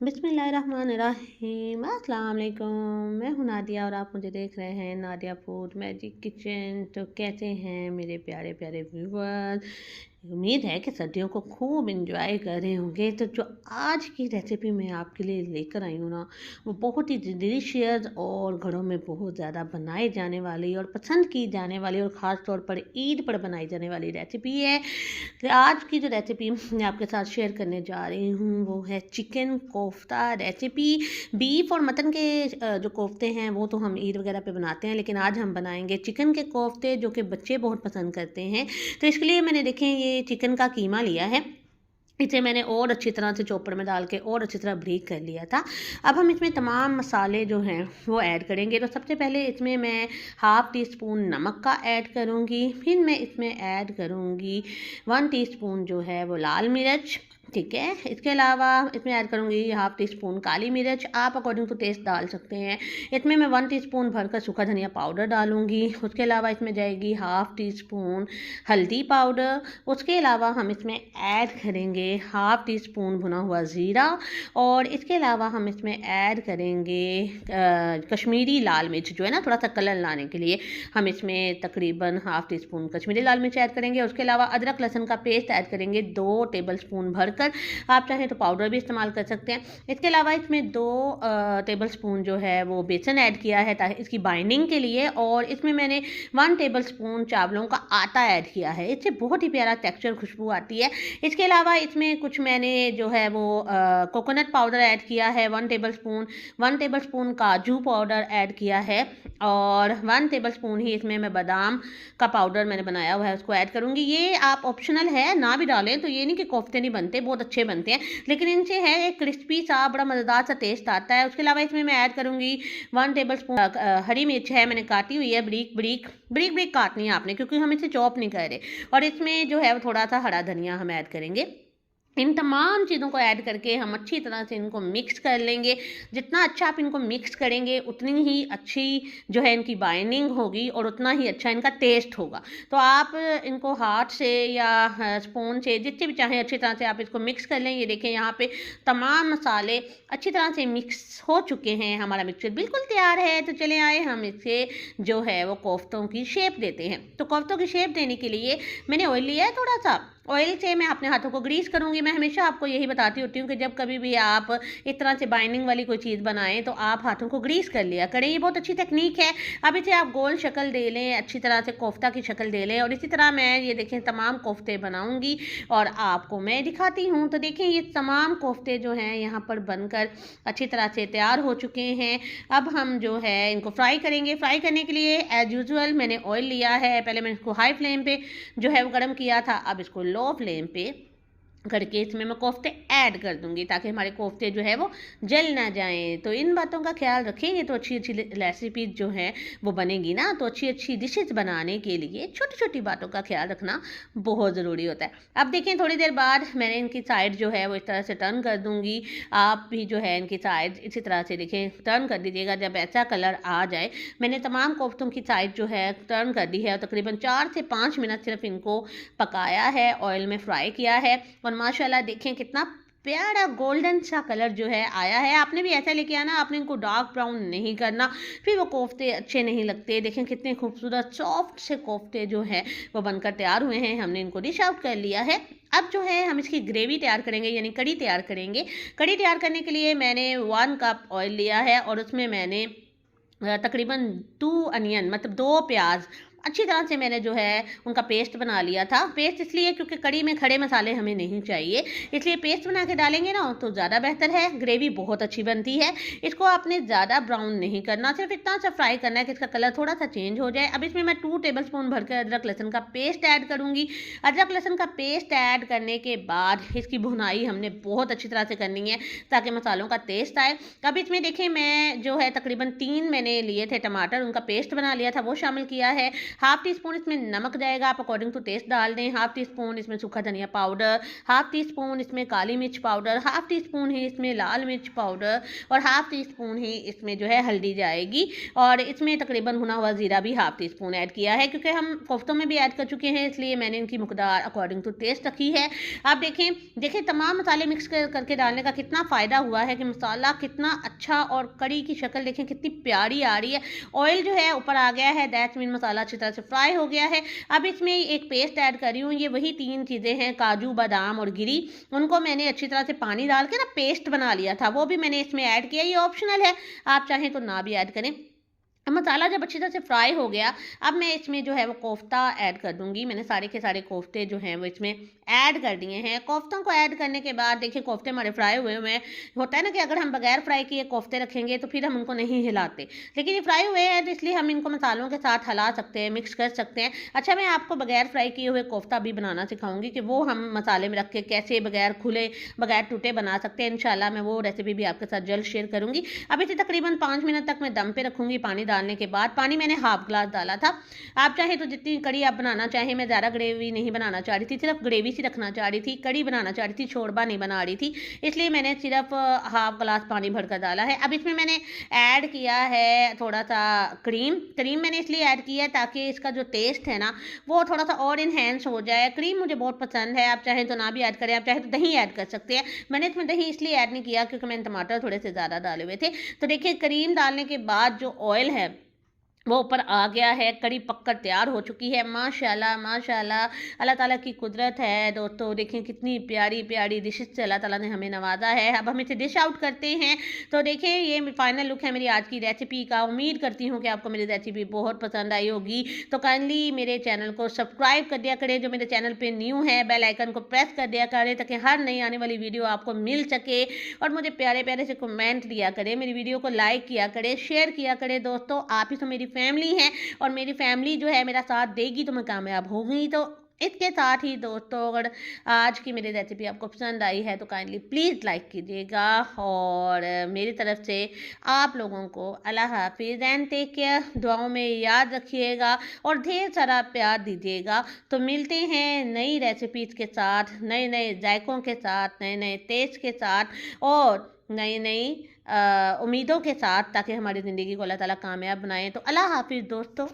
बिस्मिल्लाहिर्रहमानिर्रहीम। अस्सलाम वालेकुम। मैं हूँ नादिया और आप मुझे देख रहे हैं नादिया फूड मैजिक किचन। तो कैसे हैं मेरे प्यारे प्यारे व्यूवर्स? उम्मीद है कि सर्दियों को खूब इंजॉय कर रहे होंगे। तो जो आज की रेसिपी मैं आपके लिए लेकर आई हूँ ना, वो बहुत ही डिलीशियस और घरों में बहुत ज़्यादा बनाए जाने वाली और पसंद की जाने वाली और ख़ास तौर पर ईद पर बनाई जाने वाली रेसिपी है। तो आज की जो रेसिपी मैं आपके साथ शेयर करने जा रही हूँ वो है चिकन कोफ्ता रेसिपी। बीफ और मटन के जो कोफ्ते हैं वो तो हम ईद वगैरह पे बनाते हैं, लेकिन आज हम बनाएंगे चिकन के कोफ्ते जो कि बच्चे बहुत पसंद करते हैं। तो इसके लिए मैंने देखें ये चिकन का कीमा लिया है। इसे मैंने और अच्छी तरह से चॉपर में डाल के और अच्छी तरह ब्रीक कर लिया था। अब हम इसमें तमाम मसाले जो हैं वो ऐड करेंगे। तो सबसे पहले इसमें मैं हाफ़ टी स्पून नमक का ऐड करूँगी। फिर मैं इसमें ऐड करूँगी 1 टीस्पून जो है वो लाल मिर्च, ठीक है। इसके अलावा इसमें ऐड करूँगी हाफ़ टी स्पून काली मिर्च, आप अकॉर्डिंग टू टेस्ट डाल सकते हैं। इसमें मैं 1 टीस्पून भरकर सूखा धनिया पाउडर डालूँगी। उसके अलावा इसमें जाएगी हाफ़ टी स्पून हल्दी पाउडर। उसके अलावा हम इसमें ऐड करेंगे हाफ़ टी स्पून भुना हुआ ज़ीरा, और इसके अलावा हम इसमें ऐड करेंगे कश्मीरी लाल मिर्च जो है ना, थोड़ा सा कलर लाने के लिए हम इसमें तकरीबन हाफ़ टी स्पून कश्मीरी लाल मिर्च ऐड करेंगे। उसके अलावा अदरक लहसुन का पेस्ट ऐड करेंगे 2 टेबल स्पून भरकर। आप चाहें तो पाउडर भी इस्तेमाल कर सकते हैं। इसके अलावा इसमें 2 टेबल स्पून जो है वो बेसन ऐड किया है ताकि इसकी बाइंडिंग के लिए, और इसमें मैंने 1 टेबल स्पून चावलों का आटा ऐड किया है। इससे बहुत ही प्यारा टेक्सचर खुशबू आती है। इसके अलावा इसमें कुछ मैंने जो है वो कोकोनट पाउडर ऐड किया है 1 टेबल स्पून काजू पाउडर ऐड किया है, और 1 टेबल स्पून ही इसमें मैं बादाम का पाउडर मैंने बनाया हुआ है उसको ऐड करूँगी। ये आप ऑप्शनल है, ना भी डालें तो ये नहीं कि कोफ्ते नहीं बनते, बहुत अच्छे बनते हैं, लेकिन इनसे है एक क्रिस्पी सा बड़ा मज़ेदार सा टेस्ट आता है। उसके अलावा इसमें मैं ऐड करूँगी 1 टेबल स्पून हरी मिर्च है, मैंने काटी हुई है, ब्रीक काटनी है आपने, क्योंकि हम इसे चॉप नहीं कर रहे। और इसमें जो है वो थोड़ा सा हरा धनिया हम ऐड करेंगे। इन तमाम चीज़ों को ऐड करके हम अच्छी तरह से इनको मिक्स कर लेंगे। जितना अच्छा आप इनको मिक्स करेंगे उतनी ही अच्छी जो है इनकी बाइंडिंग होगी और उतना ही अच्छा इनका टेस्ट होगा। तो आप इनको हाथ से या स्पून से जितने भी चाहें अच्छी तरह से आप इसको मिक्स कर लें। ये देखें यहाँ पे तमाम मसाले अच्छी तरह से मिक्स हो चुके हैं, हमारा मिक्सचर बिल्कुल तैयार है। तो चले आए हम इसे जो है वो कोफ्तों की शेप देते हैं। तो कोफ्तों की शेप देने के लिए मैंने ऑयल लिया है, थोड़ा सा ऑयल से मैं अपने हाथों को ग्रीस करूँगी। मैं हमेशा आपको यही बताती होती हूँ कि जब कभी भी आप इस तरह से बाइंडिंग वाली कोई चीज़ बनाएं तो आप हाथों को ग्रीस कर लिया करें। ये बहुत अच्छी टेक्निक है। अब इसे आप गोल शक्ल दे लें, अच्छी तरह से कोफ्ता की शक्ल दे लें, और इसी तरह मैं ये देखें तमाम कोफ्ते बनाऊँगी और आपको मैं दिखाती हूँ। तो देखें ये तमाम कोफ्ते जो हैं यहाँ पर बनकर अच्छी तरह से तैयार हो चुके हैं। अब हम जो है इनको फ्राई करेंगे। फ्राई करने के लिए एज़ यूजुअल मैंने ऑयल लिया है। पहले मैंने इसको हाई फ्लेम पे जो है वो गर्म किया था, अब इसको लो फ्लेम पे करके इसमें मैं कोफ्ते ऐड कर दूंगी ताकि हमारे कोफ्ते जो है वो जल ना जाएं। तो इन बातों का ख्याल रखेंगे तो अच्छी अच्छी रेसिपी जो है वो बनेगी ना। तो अच्छी अच्छी डिशेज बनाने के लिए छोटी छोटी बातों का ख्याल रखना बहुत ज़रूरी होता है। अब देखें थोड़ी देर बाद मैंने इनकी साइड जो है वो इस तरह से टर्न कर दूंगी। आप भी जो है इनकी साइड इसी तरह से देखें टर्न कर दीजिएगा। जब ऐसा कलर आ जाए, मैंने तमाम कोफ्तों की साइड जो है टर्न कर दी है और तकरीबन 4 से 5 मिनट सिर्फ इनको पकाया है, ऑयल में फ्राई किया है। और माशाल्लाह देखें कितना प्यारा गोल्डन सा कलर जो है आया है। आपने भी ऐसा लेके आना, आपने इनको डार्क ब्राउन नहीं करना, फिर वो कोफ्ते अच्छे नहीं लगते। देखें कितने खूबसूरत सॉफ्ट से कोफ्ते जो है वो बनकर तैयार हुए हैं। हमने इनको डिश आउट कर लिया है। अब जो है हम इसकी ग्रेवी तैयार करेंगे, यानी कड़ी तैयार करेंगे। कड़ी तैयार करने के लिए मैंने 1 कप ऑयल लिया है और उसमें मैंने तकरीबन 2 अनियन मतलब 2 प्याज अच्छी तरह से मैंने जो है उनका पेस्ट बना लिया था। पेस्ट इसलिए क्योंकि कड़ी में खड़े मसाले हमें नहीं चाहिए, इसलिए पेस्ट बना के डालेंगे ना तो ज़्यादा बेहतर है। ग्रेवी बहुत अच्छी बनती है। इसको आपने ज़्यादा ब्राउन नहीं करना, सिर्फ इतना सा फ्राई करना है कि इसका कलर थोड़ा सा चेंज हो जाए। अब इसमें मैं 2 टेबल स्पून भरकर अदरक लहसुन का पेस्ट ऐड करूँगी। अदरक लहसुन का पेस्ट ऐड करने के बाद इसकी भुनाई हमने बहुत अच्छी तरह से करनी है ताकि मसालों का टेस्ट आए। अब इसमें देखें मैं जो है तकरीबन 3 मैंने लिए थे टमाटर, उनका पेस्ट बना लिया था, वो शामिल किया है। हाफ टी स्पून इसमें नमक जाएगा, आप अकॉर्डिंग टू टेस्ट डाल दें। हाफ टी स्पून इसमें सूखा धनिया पाउडर, हाफ टी स्पून इसमें काली मिर्च पाउडर, हाफ टी स्पून ही इसमें लाल मिर्च पाउडर और हाफ टी स्पून ही इसमें जो है हल्दी जाएगी। और इसमें तकरीबन भुना हुआ ज़ीरा भी हाफ टी स्पून ऐड किया है, क्योंकि हम कोफ्तों में भी ऐड कर चुके हैं, इसलिए मैंने इनकी मकदार अकॉर्डिंग टू टेस्ट रखी है। आप देखें तमाम मसाले मिक्स करके डालने का कितना फ़ायदा हुआ है कि मसाला कितना अच्छा, और कड़ी की शक्ल देखें कितनी प्यारी आ रही है। ऑयल जो है ऊपर आ गया है, दैट मीन मसाला अच्छी तरह से फ्राई हो गया है। अब इसमें एक पेस्ट ऐड कर रही हूँ, ये वही 3 चीज़ें हैं, काजू बादाम और गिरी, उनको मैंने अच्छी तरह से पानी डाल के ना पेस्ट बना लिया था, वो भी मैंने इसमें ऐड किया। ये ऑप्शनल है, आप चाहें तो ना भी ऐड करें। मसाला जब अच्छी तरह से फ्राई हो गया, अब मैं इसमें जो है वो कोफ्ता ऐड कर दूंगी। मैंने सारे के सारे कोफ्ते जो हैं वो इसमें ऐड कर दिए हैं। कोफ्तों को ऐड करने के बाद देखिए कोफ्ते हमारे फ्राई हुए हुए हैं। होता है ना कि अगर हम बगैर फ्राई किए कोफ्ते रखेंगे तो फिर हम उनको नहीं हिलाते, लेकिन ये फ्राई हुए हैं तो इसलिए हम इनको मसालों के साथ हिला सकते हैं, मिक्स कर सकते हैं। अच्छा, मैं आपको बगैर फ्राई किए हुए कोफ्ता भी बनाना सिखाऊंगी कि वो हम मसाले में रख के कैसे बगैर खुले बगैर टूटे बना सकते हैं। इंशाल्लाह मैं वो रेसिपी भी आपके साथ जल्द शेयर करूंगी। अब इसे तकरीबन 5 मिनट तक मैं दम पे रखूंगी। पानी डालने के बाद, पानी मैंने हाफ ग्लास डाला था। आप चाहे तो जितनी कड़ी आप बनाना चाहें, मैं ज़्यादा ग्रेवी नहीं बनाना चाह रही थी, सिर्फ ग्रेवी सी रखना चाह रही थी, कड़ी बनाना चाह रही थी, शोरबा नहीं बना रही थी, इसलिए मैंने सिर्फ हाफ ग्लास पानी भरकर डाला है। अब इसमें मैंने ऐड किया है थोड़ा सा क्रीम मैंने इसलिए ऐड किया है ताकि इसका जो टेस्ट है ना वो थोड़ा सा और इन्हेंस हो जाए। क्रीम मुझे बहुत पसंद है, आप चाहें तो ना भी ऐड करें, आप चाहें तो दही ऐड कर सकते हैं। मैंने इसमें दही इसलिए ऐड नहीं किया क्योंकि मैंने टमाटर थोड़े से ज़्यादा डाले हुए थे। तो देखिए क्रीम डालने के बाद जो ऑयल है वो ऊपर आ गया है, कड़ी पककर तैयार हो चुकी है। माशाल्लाह माशाल्लाह, अल्लाह ताला की कुदरत है दोस्तों। देखें कितनी प्यारी प्यारी डिशेस से अल्लाह ताला ने हमें नवाजा है। अब हम इसे डिश आउट करते हैं। तो देखें ये फाइनल लुक है मेरी आज की रेसिपी का। उम्मीद करती हूँ कि आपको मेरी रेसिपी बहुत पसंद आई होगी। तो काइंडली मेरे चैनल को सब्सक्राइब कर दिया करें, जो मेरे चैनल पर न्यू है, बेल आइकन को प्रेस कर दिया करें ताकि हर नई आने वाली वीडियो आपको मिल सके। और मुझे प्यारे प्यारे से कमेंट दिया करें, मेरी वीडियो को लाइक किया करें, शेयर किया करें। दोस्तों आप ही तो मेरी फैमिली है, और मेरी फैमिली जो है मेरा साथ देगी तो मैं कामयाब होंगी। तो इसके साथ ही दोस्तों, अगर आज की मेरी रेसिपी आपको पसंद आई है तो काइंडली प्लीज़ लाइक कीजिएगा, और मेरी तरफ से आप लोगों को अल्लाह हाफिज़ एंड टेक केयर। दुआओं में याद रखिएगा और ढेर सारा प्यार दीजिएगा। तो मिलते हैं नई रेसिपीज़ के साथ, नए नए जायकों के साथ, नए नए टेस्ट के साथ, और नई नई उम्मीदों के साथ, ताकि हमारी ज़िंदगी को अल्लाह ताला कामयाब बनाए। तो अल्लाह हाफिज़ दोस्तों।